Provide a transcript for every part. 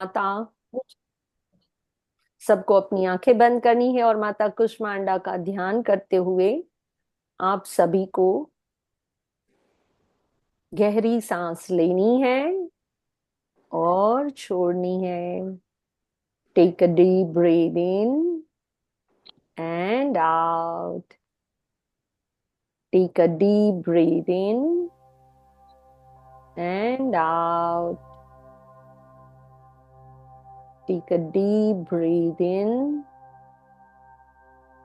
माता सबको अपनी आंखें बंद करनी है और माता कुष्मांडा का ध्यान करते हुए आप सभी को गहरी सांस लेनी है और छोड़नी है। Take a deep breath in and out. Take a deep breath in and out. Take a deep breath in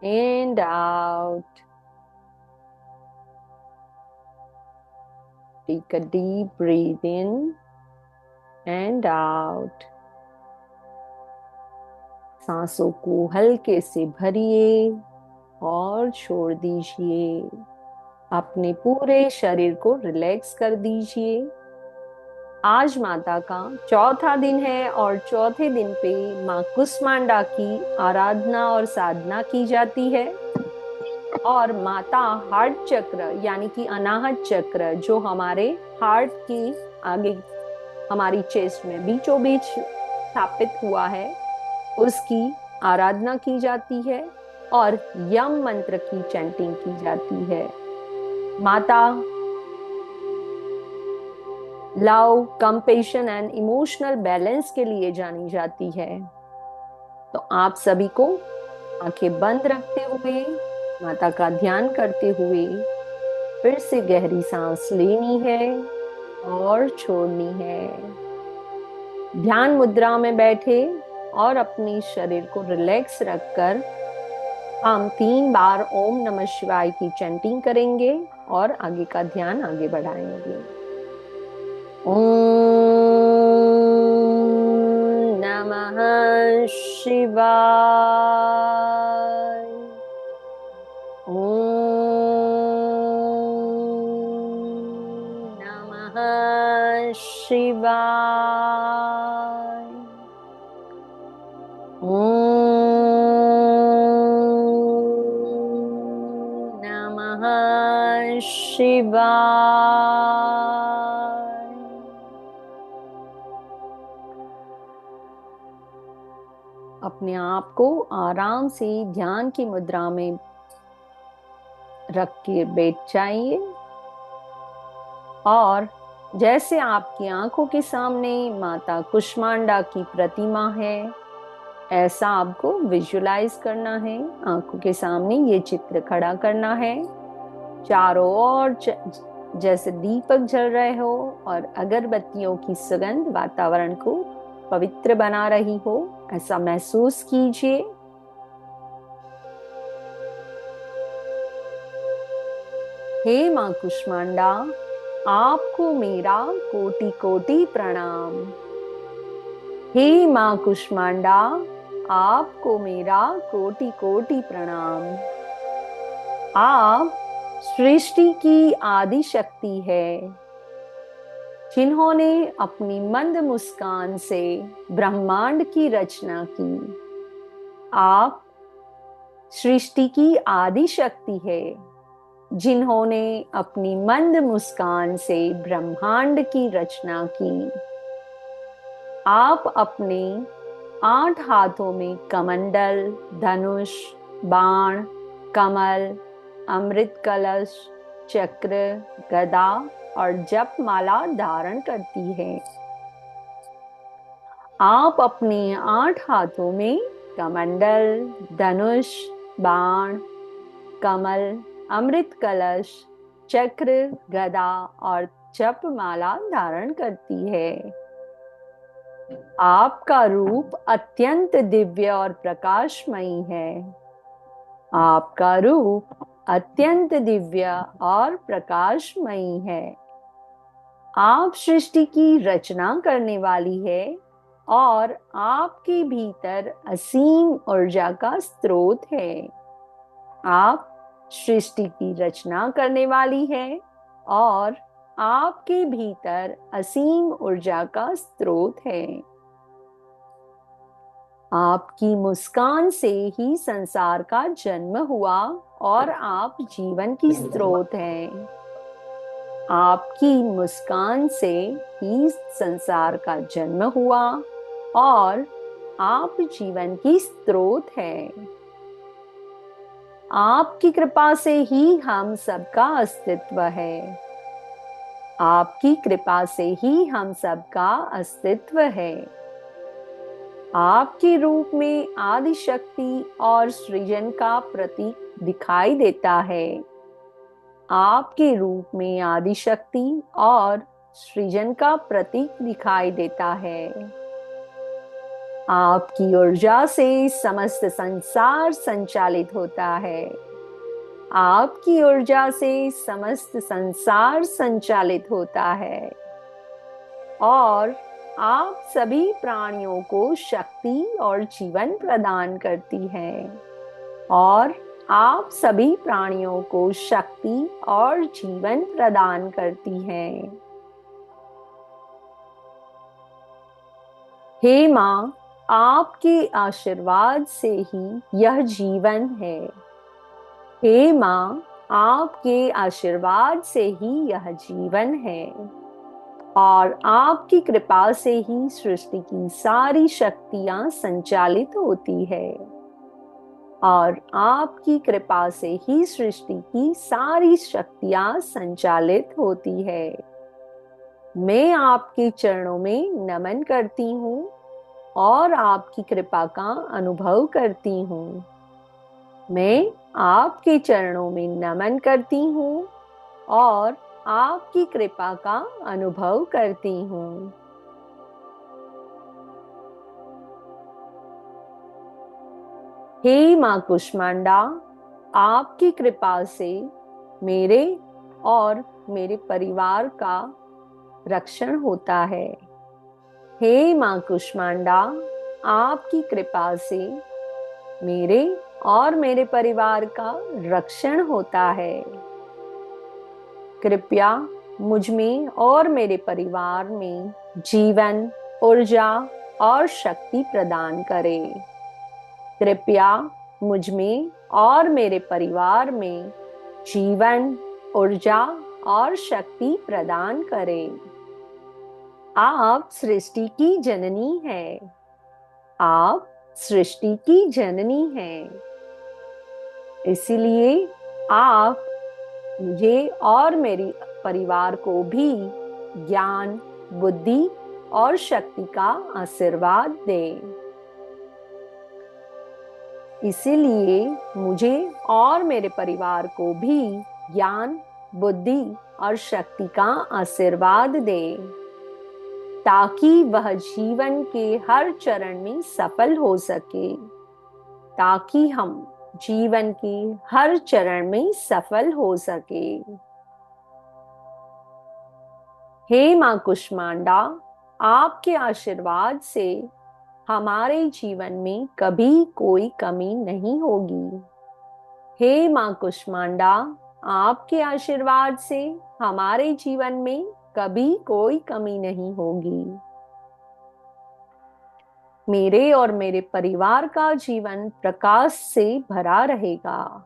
and out. Take a deep breath in and out. सांसों को हल्के से भरिए और छोड़ दीजिए। अपने पूरे शरीर को रिलैक्स कर दीजिए। आज माता का चौथा दिन है और चौथे दिन पे माँ कुष्मांडा की आराधना और साधना की जाती है। और माता हार्ट चक्र यानी कि अनाहत चक्र जो हमारे हार्ट की आगे हमारी चेस्ट में बीचों बीच स्थापित हुआ है, उसकी आराधना की जाती है और यम मंत्र की चैंटिंग की जाती है। माता love, compassion and emotional balance के लिए जानी जाती है। तो आप सभी को आंखें बंद रखते हुए माता का ध्यान करते हुए फिर से गहरी सांस लेनी है और छोड़नी है। ध्यान मुद्रा में बैठे और अपनी शरीर को रिलैक्स रखकर हम 3 बार ओम नमः शिवाय की चैंटिंग करेंगे और आगे का ध्यान आगे बढ़ाएंगे। ओम नमः शिवाय। ओम नमः शिवाय। ओम नमः शिवाय। अपने आप को आराम से ध्यान की मुद्रा में रख के बैठ जाइए और जैसे आपकी आंखों के सामने माता कुष्मांडा की प्रतिमा है, ऐसा आपको विजुलाइज करना है। आंखों के सामने ये चित्र खड़ा करना है। चारों ओर जैसे दीपक जल रहे हो और अगरबत्तियों की सुगंध वातावरण को पवित्र बना रही हो, ऐसा महसूस कीजिए। हे मां कुष्मांडा, आपको मेरा कोटि कोटि प्रणाम। हे मां कुष्मांडा, आपको मेरा कोटि कोटि प्रणाम। आप सृष्टि की आदि शक्ति है, जिन्होंने अपनी मंद मुस्कान से ब्रह्मांड की रचना की। आप सृष्टि की आदि शक्ति है, जिन्होंने अपनी मंद मुस्कान से ब्रह्मांड की रचना की। आप अपने 8 हाथों में कमंडल, धनुष, बाण, कमल, अमृत कलश, चक्र, गदा और जप माला धारण करती है। आप अपने 8 हाथों में कमंडल, धनुष, बाण, कमल, अमृत कलश, चक्र, गदा और जप माला धारण करती है। आपका रूप अत्यंत दिव्य और प्रकाशमयी है। आपका रूप अत्यंत दिव्य और प्रकाशमयी है। आप सृष्टि की रचना करने वाली है और आपके भीतर असीम ऊर्जा का स्रोत है। आप सृष्टि की रचना करने वाली है और आपके भीतर असीम ऊर्जा का स्रोत है। आपकी मुस्कान से ही संसार का जन्म हुआ और आप जीवन की स्रोत हैं। आपकी मुस्कान से ही संसार का जन्म हुआ और आप जीवन की स्रोत हैं। आपकी कृपा से ही हम सबका अस्तित्व है। आपकी कृपा से ही हम सबका अस्तित्व है। आपके रूप में आदि शक्ति और सृजन का प्रतीक दिखाई देता है। आपके रूप में आदि शक्ति और सृजन का प्रतीक दिखाई देता है। आपकी ऊर्जा से समस्त संसार संचालित होता है। आपकी ऊर्जा से समस्त संसार संचालित होता है और आप सभी प्राणियों को शक्ति और जीवन प्रदान करती हैं। और आप सभी प्राणियों को शक्ति और जीवन प्रदान करती हैं। हे माँ, आपके आशीर्वाद से ही यह जीवन है। हे माँ, आपके आशीर्वाद से ही यह जीवन है और आपकी कृपा से ही सृष्टि की सारी शक्तियां संचालित होती है और आपकी कृपा से ही सृष्टि की सारी शक्तियां संचालित होती है। मैं आपके चरणों में नमन करती हूँ और आपकी कृपा का अनुभव करती हूँ। मैं आपके चरणों में नमन करती हूँ और आपकी कृपा का अनुभव करती हूँ। हे माँ कुष्मांडा, आपकी कृपा से मेरे और मेरे परिवार का रक्षण होता है। हे माँ कुष्मांडा, आपकी कृपा से मेरे और मेरे परिवार का रक्षण होता है। कृपया मुझ में और मेरे परिवार में जीवन, ऊर्जा और शक्ति प्रदान करें। कृपया मुझ में और मेरे परिवार में जीवन, ऊर्जा और शक्ति प्रदान करें। आप सृष्टि की जननी हैं। आप सृष्टि की जननी हैं। इसलिए आप मुझे और मेरे परिवार को भी ज्ञान, बुद्धि और शक्ति का आशीर्वाद दें। इसीलिए मुझे और मेरे परिवार को भी ज्ञान, बुद्धि और शक्ति का आशीर्वाद दें ताकि वह जीवन के हर चरण में सफल हो सके, ताकि हम जीवन के हर चरण में सफल हो सके। हे माँ कुष्मांडा, आपके आशीर्वाद से हमारे जीवन में कभी कोई कमी नहीं होगी। हे माँ कुष्मांडा, आपके आशीर्वाद से हमारे जीवन में कभी कोई कमी नहीं होगी। मेरे और मेरे परिवार का जीवन प्रकाश से भरा रहेगा।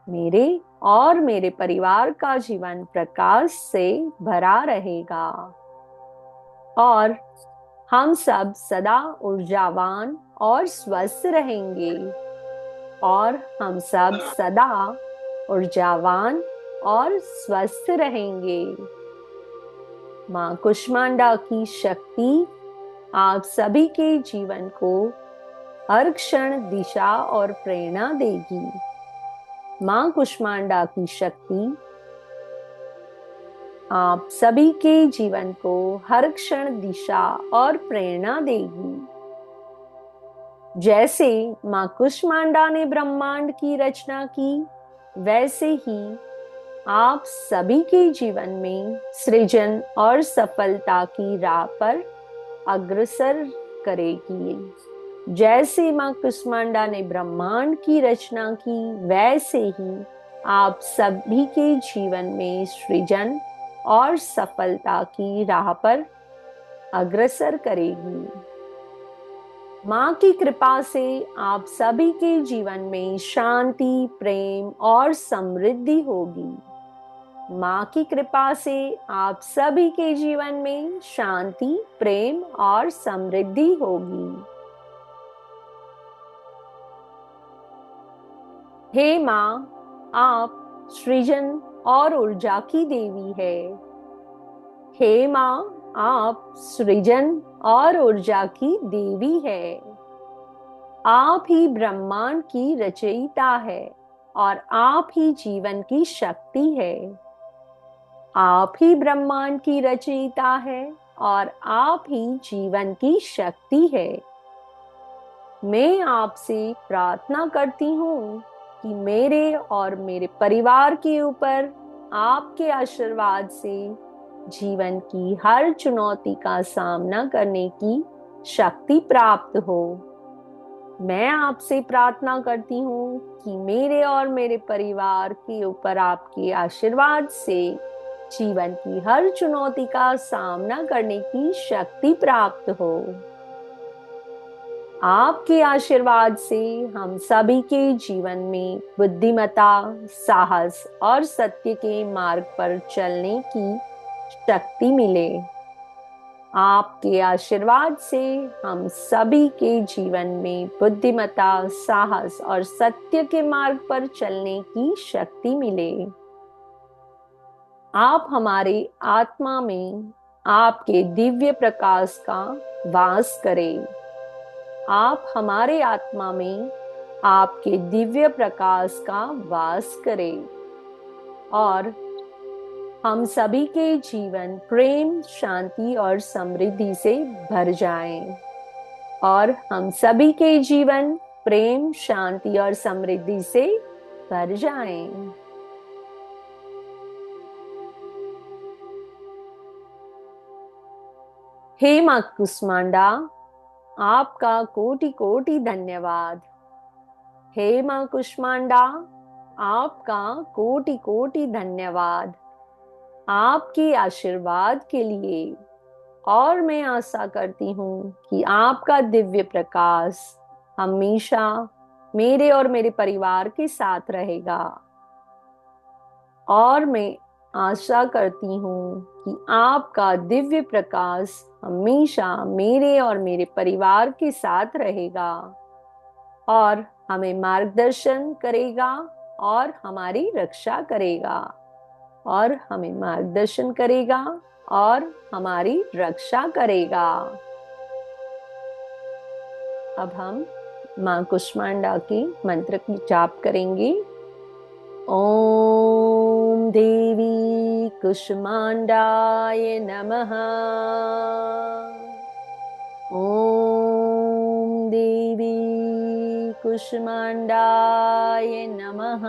मेरे और मेरे परिवार का जीवन प्रकाश से भरा रहेगा और हम सब सदा ऊर्जावान और स्वस्थ रहेंगे। और हम सब सदा ऊर्जावान और स्वस्थ रहेंगे। माँ कुष्मांडा की शक्ति आप सभी के जीवन को हर क्षण दिशा और प्रेरणा देगी। माँ कुष्मांडा की शक्ति आप सभी के जीवन को हर क्षण दिशा और प्रेरणा देगी। जैसे माँ कुष्मांडा ने ब्रह्मांड की रचना की, वैसे ही आप सभी के जीवन में सृजन और सफलता की राह पर अग्रसर करेगी। जैसे माँ कुष्मांडा ने ब्रह्मांड की रचना की, वैसे ही आप सभी के जीवन में सृजन और सफलता की राह पर अग्रसर करेगी। माँ की कृपा से आप सभी के जीवन में शांति, प्रेम और समृद्धि होगी। माँ की कृपा से आप सभी के जीवन में शांति, प्रेम और समृद्धि होगी। हे माँ, आप सृजन और ऊर्जा की देवी है। हे माँ, आप सृजन और ऊर्जा की देवी है। आप ही ब्रह्मांड की रचयिता है और आप ही जीवन की शक्ति है। आप ही ब्रह्मांड की रचयिता है और आप ही जीवन की शक्ति है। मैं आपसे प्रार्थना करती हूँ कि मेरे और मेरे परिवार के ऊपर आपके आशीर्वाद से जीवन की हर चुनौती का सामना करने की शक्ति प्राप्त हो। मैं आपसे प्रार्थना करती हूँ कि मेरे और मेरे परिवार के ऊपर आपके आशीर्वाद से जीवन की हर चुनौती का सामना करने की शक्ति प्राप्त हो। आपके आशीर्वाद से हम सभी के जीवन में बुद्धिमत्ता, साहस और सत्य के मार्ग पर चलने की शक्ति मिले। आपके आशीर्वाद से हम सभी के जीवन में बुद्धिमत्ता, साहस और सत्य के मार्ग पर चलने की शक्ति मिले। आप हमारे आत्मा में आपके दिव्य प्रकाश का वास करें। आप हमारे आत्मा में आपके दिव्य प्रकाश का वास करें और हम सभी के जीवन प्रेम, शांति और समृद्धि से भर जाएं। और हम सभी के जीवन प्रेम, शांति और समृद्धि से भर जाएं। हे मां कुष्मांडा, आपका कोटि कोटि धन्यवाद। हे मां कुष्मांडा, आपका कोटि कोटि धन्यवाद आपके आशीर्वाद के लिए। और मैं आशा करती हूँ कि आपका दिव्य प्रकाश हमेशा मेरे और मेरे परिवार के साथ रहेगा। और मैं आशा करती हूँ कि आपका दिव्य प्रकाश हमेशा मेरे और मेरे परिवार के साथ रहेगा और हमें मार्गदर्शन करेगा और हमारी रक्षा करेगा और हमें मार्गदर्शन करेगा और हमारी रक्षा करेगा। अब हम मां कुष्मांडा के मंत्र की जाप करेंगे। ओम देवी कुष्मांडाय नमः। ओम देवी कुष्मांडाय नमः।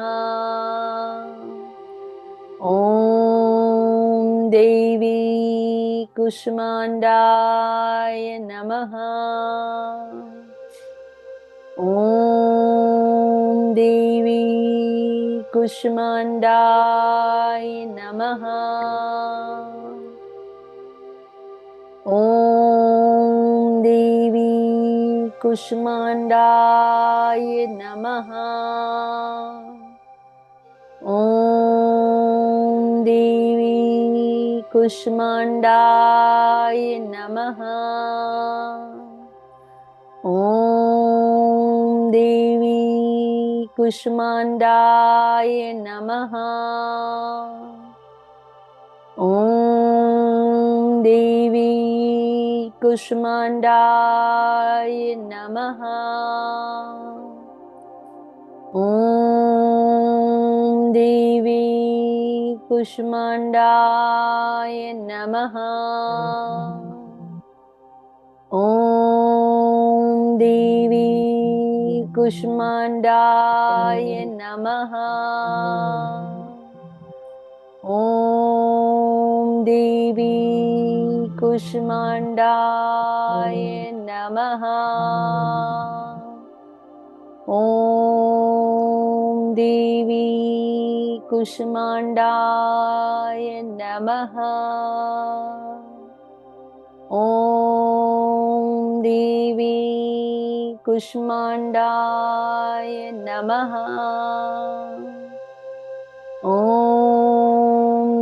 ओम देवी कुष्मांडाय नमः। ओम देवी कुष्मांडाय नमः। ओम देवी कुष्मांडाय नमः। ओम देवी कुष्मांडाय नमः। ओम देवी कुष्मांडाय नमः। ओम देवी कुष्मांडाय नमः। ओम देवी कुष्मांडाय नमः। ओम देवी कुष्मांडाय नमः। ओम देवी कुष्मांडाय नमः। ओम देवी कुष्मांडाय नमः। ओम देवी कुष्मांडाय नमः। ओम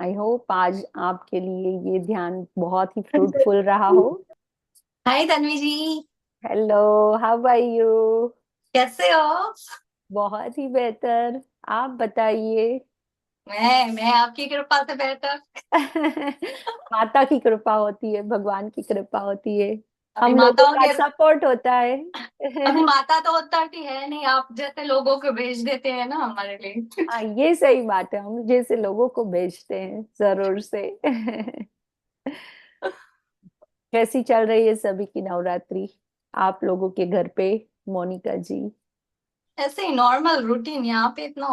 आई होप आज आपके लिए ये ध्यान बहुत ही फ्रूटफुल रहा हो। Hi Tanvi ji. Hello, how are you? कैसे हो? बहुत ही बेहतर। आप बताइए। मैं आपकी कृपा से बेहतर। माता की कृपा होती है, भगवान की कृपा होती है, अभी हम लोगों माताओं का के सपोर्ट होता है। अभी माता तो उतरती है नहीं, आप जैसे लोगों को भेज देते हैं ना हमारे लिए। हाँ, ये सही बात है, हम जैसे लोगों को भेजते हैं जरूर से। कैसी चल रही है सभी की नवरात्रि आप लोगों के घर पे, मोनिका जी? ऐसे ही नॉर्मल रूटीन यहाँ पे इतना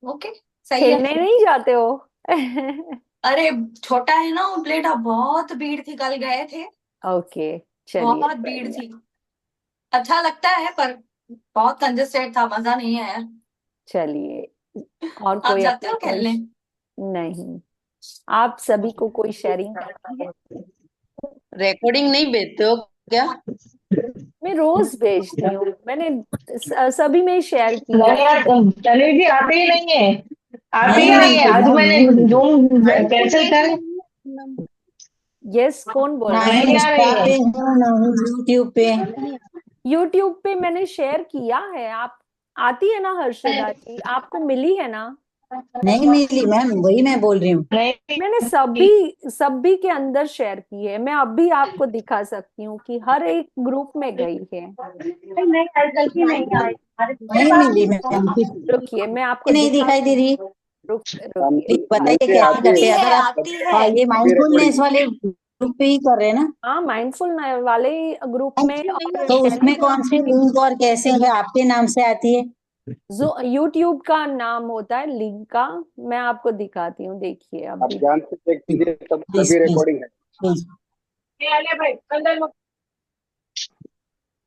ओके, सही है। खेलने नहीं जाते हो? अरे छोटा है ना वो प्लेटा, बहुत भीड़ थी, कल गए थे। ओके, चलिए बहुत भीड़ बढ़िया। थी। अच्छा लगता है पर बहुत कंजेस्टेड था, मजा नहीं है यार। चलिए, और आप कोई जाते अपना हो कोई खेलने? नहीं, आप सभी को कोई शेयरिंग करनी है? रिकॉर्डिंग नहीं भेजते हो क्या? मैं रोज भेजती हूँ, मैंने सभी में शेयर किया नहीं है। यार, तन्वी जी आती ही नहीं है। आती नहीं ही नहीं है, नहीं आज मैंने जूम कैंसिल कर। यस, कौन बोल ना रहा ही नहीं है? आ रही इंस्टा है। पे हूँ ना ही यूट्यूब पे। यूट्यूब पे मैंने शेयर किया है, आप आती है ना हर्षदा जी, आपको मिली है ना? नहीं मिली मैम, वही मैं बोल रही हूँ। नहीं मैंने सभी सभी के अंदर शेयर की है, मैं अभी आपको दिखा सकती हूँ कि हर एक ग्रुप में गई है। नहीं आज गलती नहीं आई मेरे नहीं पास मिली मैम, रुकिए, मैं आपको नहीं दिखा, दिखाई दे रही। रुक रुकिए। प्लीज बताइए नीचे कैसे आती करते है, हैं, अगर आप तभी हाँ ये तभी रिकॉर्डिंग। माइंडफुलनेस वाले ग्रुप पे ही कर रहे हैं ना? हाँ, माइंडफुल वाले ग्रुप में और तो उसमें कौन सी टेलीग्राम। लिंक और कैसे है, आपके नाम से आती है? जो यूट्यूब का नाम होता है लिंक का, मैं आपको दिखाती हूँ, देखिए आप अभी। ध्यान से चेक कीजिए, प्लीज तभी प्लीज रिकॉर्डिंग है। प्लीज। अले भाई अंदर मत।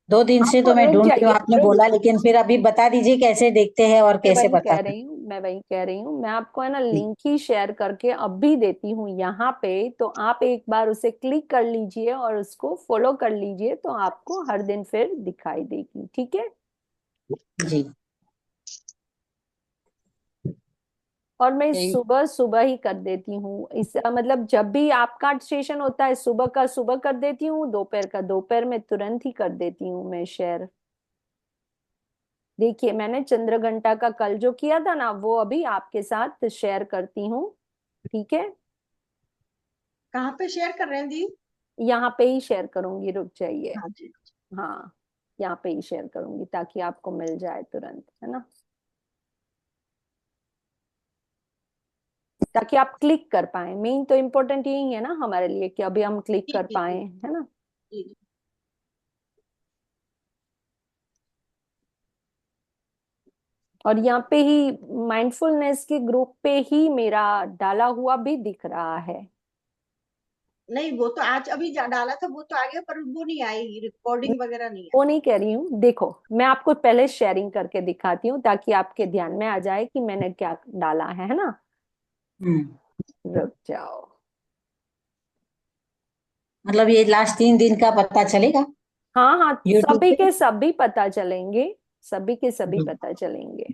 2 दिन से आप तो मैं रुक ढूंढ रही हूँ, जाइए, आपने रुक, बोला, लेकिन फिर अभी बता दीजिए कैसे देखते हैं और मैं कैसे वही पता कह है। रही हूँ, मैं वही कह रही हूँ, मैं आपको है ना लिंक ही शेयर करके अभी देती हूँ यहाँ पे, तो आप एक बार उसे क्लिक कर लीजिए और उसको फॉलो कर लीजिए, तो आपको हर दिन फिर दिखाई देगी, ठीक है? जी। और मैं थैंक सुबह सुबह ही कर देती हूँ, इस मतलब जब भी आपका सेशन होता है सुबह का सुबह कर देती हूँ, दोपहर का दोपहर में तुरंत ही कर देती हूँ मैं शेयर। देखिए, मैंने चंद्र घंटा का कल जो किया था ना, वो अभी आपके साथ शेयर करती हूँ, ठीक है? कहाँ पे शेयर कर रहे हैं दी? यहाँ पे ही शेयर करूंगी, रुक जाइए। हाँ जी। हाँ, यहाँ पे ही शेयर करूंगी ताकि आपको मिल जाए तुरंत, है ना? ताकि आप क्लिक कर पाए, मेन तो इम्पोर्टेंट यही है ना हमारे लिए कि अभी हम क्लिक जी कर जी पाए, जी है ना? जी जी। और यहाँ पे ही माइंडफुलनेस के ग्रुप पे ही मेरा डाला हुआ भी दिख रहा है। नहीं वो तो आज अभी डाला था, वो तो आ गया, पर वो नहीं आई, रिकॉर्डिंग वगैरह नहीं वो आई। नहीं कह रही हूँ, देखो मैं आपको पहले शेयरिंग करके दिखाती हूँ ताकि आपके ध्यान में आ जाए कि मैंने क्या डाला है ना? यू। रुक जाओ। मतलब ये लास्ट 3 दिन का पता चलेगा हाँ हाँ, यूट्यूब सभी पे? के सभी पता चलेंगे, सभी के सभी जी। पता चलेंगे।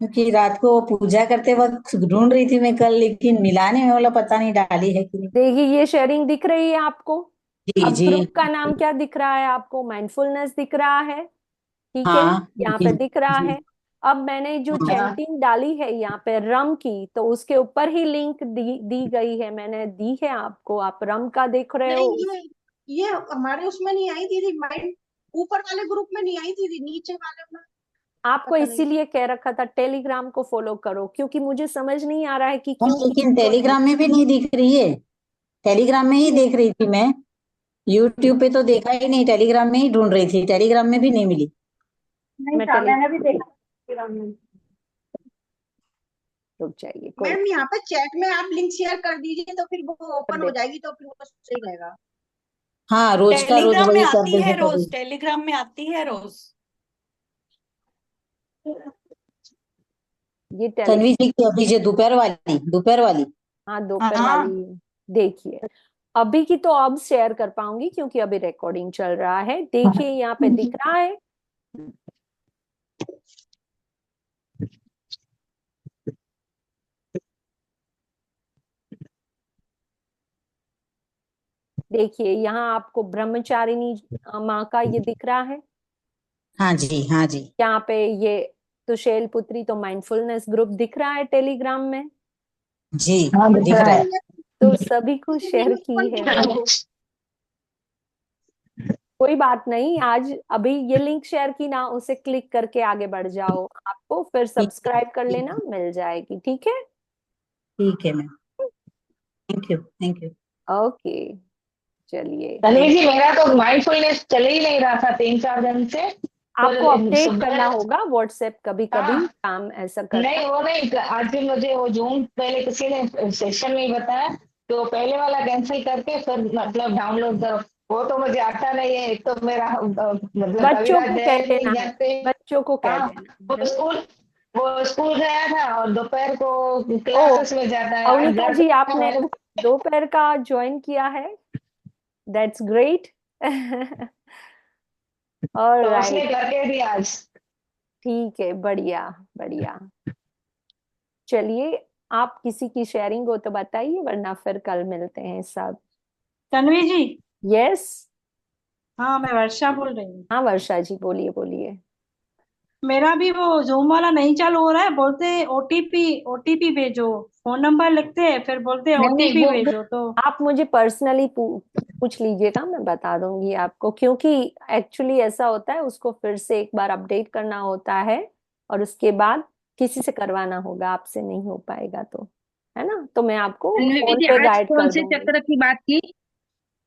क्योंकि रात को पूजा करते वक्त ढूंढ रही थी मैं कल, लेकिन मिलाने में वाला पता नहीं डाली है कि नहीं। देखिए, ये शेयरिंग दिख रही है आपको? जी अब जी। ग्रुप का नाम क्या दिख रहा है आपको? माइंडफुलनेस दिख रहा है, ठीक है? हाँ यहाँ जी पे दिख रहा जी। है। अब मैंने जो हाँ। चैंटिंग डाली है यहाँ पे रम की, तो उसके ऊपर ही लिंक दी गई है, मैंने दी है आपको, आप रम का देख रहे हो। नहीं ये हमारे उसमें नहीं आई दीदी, माइंड ऊपर वाले ग्रुप में नहीं आई दीदी, नीचे वाले में। आपको पता नहीं। इसीलिए कह रखा था टेलीग्राम को फॉलो करो, क्योंकि मुझे समझ नहीं आ रहा है कि हाँ, क्यों लेकिन किसी को नहीं। टेलीग्राम में भी नहीं दिख रही है। टेलीग्राम में ही देख रही थी मैं। यूट्यूब पे तो देखा ही नहीं, टेलीग्राम में ही ढूंढ रही थी, टेलीग्राम में भी नहीं मिली। नहीं मैं था, टेली मैंने भी देखा। रुक जाइए, कोई मैम यहाँ पे चैट में आप लिंक शेयर कर दीजिए, तो फिर वो कर ओपन हो देती। जाएगी, तो फिर वो सही रहेगा। हाँ, रोज का रोज टेलीग्राम में वही कर आती देंगे है तो भी। रोज, टेलीग्राम में आती है रोज। ये तन्वी टेलीग्राम। जी की अभी जो दोपहर वाली। हाँ, दोपहर वाली। हाँ। देखिए, अभी की तो अब शेयर कर पाऊंगी क्योंकि अभी रिकॉर्डिंग चल रहा है, देखिए यहाँ पे दिख रहा है। देखिए यहाँ आपको ब्रह्मचारिणी माँ का ये दिख रहा है। हाँ जी, हाँ जी। यहाँ पे ये सुशैल पुत्री तो माइंडफुलनेस ग्रुप दिख रहा है टेलीग्राम में। जी, हाँ दिख दिख रहा रहा है। है। तो सभी को शेयर की है मैंने। कोई बात नहीं, आज अभी ये लिंक शेयर की ना, उसे क्लिक करके आगे बढ़ जाओ, आपको फिर ठीक सब्सक्राइब कर ठीक लेना, मिल जाएगी। ठीक है। ठीक है ma'am, thank you, thank you. Okay, चलिए। तन्वी जी, मेरा तो माइंडफुलनेस चल ही नहीं रहा था 3-4 दिन से। आपको पर अपडेट करना सुबह, होगा व्हाट्सएप, कभी कभी हाँ, काम ऐसा करता नहीं है। वो नहीं, आज भी मुझे वो जूम पहले किसी ने सेशन में ही बताया, तो पहले वाला कैंसिल करके फिर मतलब डाउनलोड करो। वो तो मुझे आता नहीं है, एक तो मेरा मतलब बच्चों कविराज को कह जय देना नहीं है, जानते। बच्चों को कह हाँ, देना है वो ना। स्कूल वो स्कूल गया था और दोपहर को ओ, क्लासेस में जाता है, आज अवनिका घर जी, पे आपने मैंने दोपहर का ज्वाइन किया है। That's great. तो उसने ऑलराइट, करके दिया आज। ठीक है, बढ़िया बढ़िया। चलिए, आप किसी की शेयरिंग हो तो बताइए, वरना फिर कल मिलते हैं सब। तन्वी जी। यस। हाँ, मैं वर्षा बोल रही हूँ। हाँ वर्षा जी, बोलिए बोलिए। मेरा भी वो जूम वाला नहीं चालू हो रहा है, बोलते हैं ओटीपी, ओटीपी भेजो। फोन नंबर लिखते हैं, फिर बोलते हैं नहीं नहीं, ओटीपी वो भेजो। तो आप मुझे पर्सनली पूछ लीजिएगा, मैं बता दूंगी आपको, क्योंकि एक्चुअली ऐसा होता है, उसको फिर से एक बार अपडेट करना होता है, और उसके बाद किसी से करवाना होगा, आपसे नहीं हो पाएगा तो, है ना। तो मैं आपको तन्वी फोन जी, पे आज गाइड कौन कर से दूंगी। चक्र की बात की?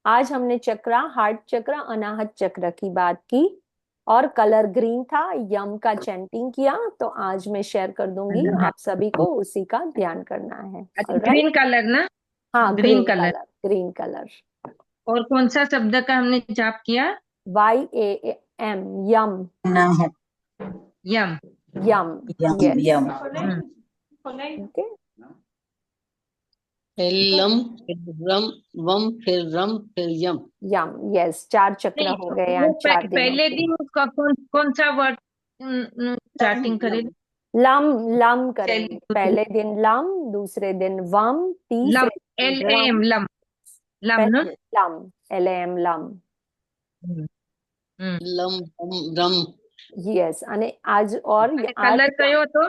आज हमने चक्रा, हार्ट चक्र, अनाहत चक्र की बात की, और कलर ग्रीन था, यम का चैंटिंग किया। तो आज मैं शेयर कर दूंगी, हाँ, आप सभी को उसी का ध्यान करना है। अच्छा, ऑलराइट। ग्रीन कलर ना? हाँ, green green colour. Colour, green colour. और कौन सा शब्द का हमने जाप किया? YAM, यम। ना है। यम। यम। यम यस। यम। हम्म। ठीक है। लम, फिर रम, वम, फिर रम, फिर यम। यम, यस, 4 चक्र नहीं, हो गए वो आज 4 दिनों पहले के। दिन कौन कौन सा वर्ड स्टार्टिंग करें? लम, लम शैली करेंगे पुत्री। पहले दिन, लम दूसरे दिन वम, लम, तीसरे दिन एल ए रम। एम, लम। लम ना? पहले लम, LAM, लम। हम्म, हम्म। लम, वम, रम, यस, અને आज, और अरे आज कलर कयो तो?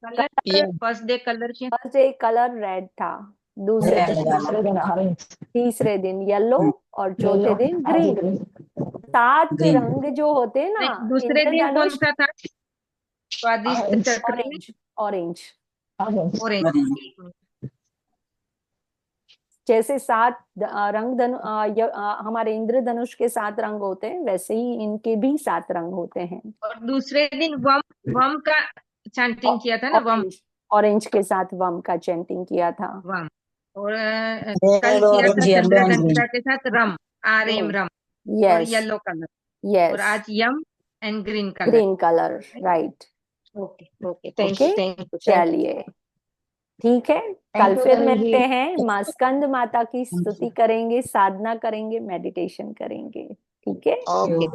कलर यम। फर्स्ट डे कलर के? फर्स्ट डे कलर रेड था, दूसरे रेड दिन, वाला। तीसरे दिन येलो, और चौथे दिन ग्रीन। ग्रीन। 7 ग्रीन। रंग जो होते हैं ना, नहीं, दूसरे दिन कौन इंद्रधनुष। सा था स्वादिष्ट चक्र में? Orange, orange. ऑरेंज। जैसे 7 रंग हमारे इंद्रधनुष के 7 रंग होते हैं, वैसे ही इनके भी 7 रंग होते हैं। और दूसरे दिन वम, वम का चैंटिंग किया था ना, वम। ऑरेंज, ऑरेंज के साथ वम का चैंटिंग किया था। वम। और कल रेड, किया था orange, yellow and green. Chandraghanta के साथ रम, आर एम, रम। और यस, येलो कलर। और यस, आज यम and green colour. Green colour, right. Okay okay, thank okay, you, thank you, thank चलिए, ठीक है। कल यू फिर तन्वी मिलते जी। हैं, माँ स्कंद माता की स्तुति करेंगे, साधना करेंगे, मेडिटेशन करेंगे। ठीक है। Okay,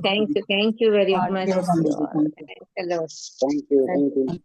thank you very thank much. You, Sure. चलो। Thank you, thank you.